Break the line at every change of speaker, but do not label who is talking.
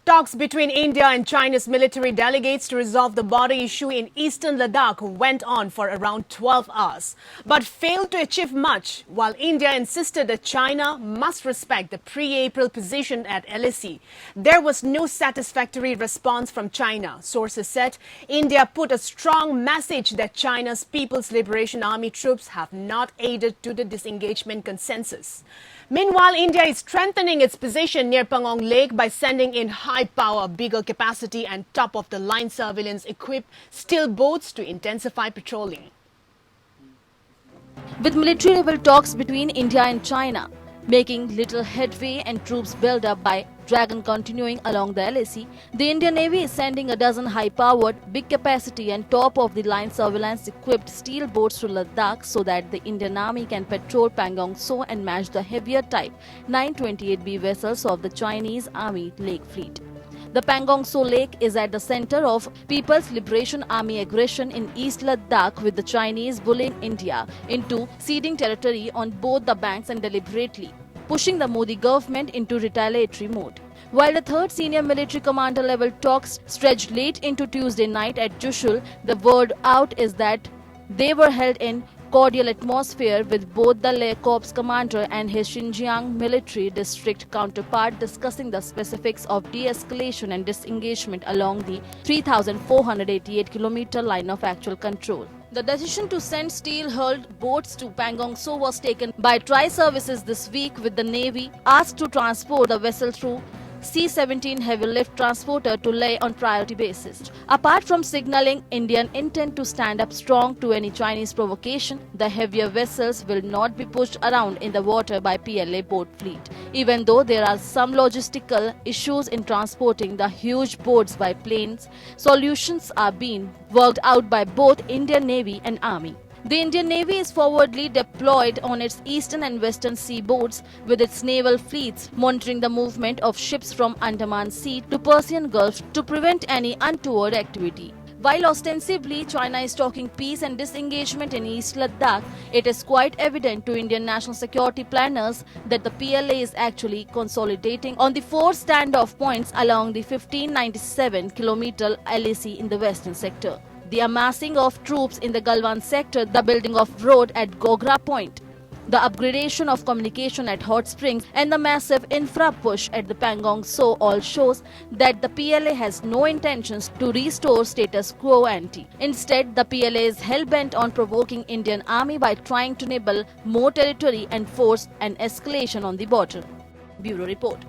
Talks between India and China's military delegates to resolve the border issue in Eastern Ladakh went on for around 12 hours, but failed to achieve much, while India insisted that China must respect the pre-April position at LAC. There was no satisfactory response from China. Sources said India put a strong message that China's People's Liberation Army troops have not aided to the disengagement consensus. Meanwhile, India is strengthening its position near Pangong Lake by sending in high-power, bigger capacity and top-of-the-line surveillance-equipped steel boats to intensify patrolling.
With military-level talks between India and China making little headway and troops build up by Dragon continuing along the LAC, the Indian Navy is sending a dozen high-powered, big-capacity and top-of-the-line surveillance-equipped steel boats to Ladakh so that the Indian Army can patrol Pangong So and match the heavier Type 928B vessels of the Chinese Army Lake Fleet. The Pangong So Lake is at the center of People's Liberation Army aggression in East Ladakh, with the Chinese bullying India into ceding territory on both the banks and deliberately pushing the Modi government into retaliatory mode. While the third senior military commander level talks stretched late into Tuesday night at Jushul, the word out is that they were held in cordial atmosphere, with both the Leh Corps commander and his Xinjiang military district counterpart discussing the specifics of de-escalation and disengagement along the 3,488-kilometer line of actual control. The decision to send steel-hulled boats to Pangong So was taken by Tri-Services this week, with the Navy asked to transport the vessel through C-17 heavy lift transporter to Leh on priority basis. Apart from signaling Indian intent to stand up strong to any Chinese provocation, the heavier vessels will not be pushed around in the water by PLA boat fleet. Even though there are some logistical issues in transporting the huge boats by planes, solutions are being worked out by both Indian Navy and Army. The Indian Navy is forwardly deployed on its eastern and western seaboards with its naval fleets, monitoring the movement of ships from Andaman Sea to Persian Gulf to prevent any untoward activity. While ostensibly China is talking peace and disengagement in East Ladakh, it is quite evident to Indian national security planners that the PLA is actually consolidating on the 4 standoff points along the 1597-kilometer LAC in the western sector. The amassing of troops in the Galwan sector, the building of road at Gogra Point, the upgradation of communication at Hot Springs and the massive infra push at the Pangong So all shows that the PLA has no intentions to restore status quo ante. Instead, the PLA is hell-bent on provoking Indian Army by trying to nibble more territory and force an escalation on the border. Bureau Report.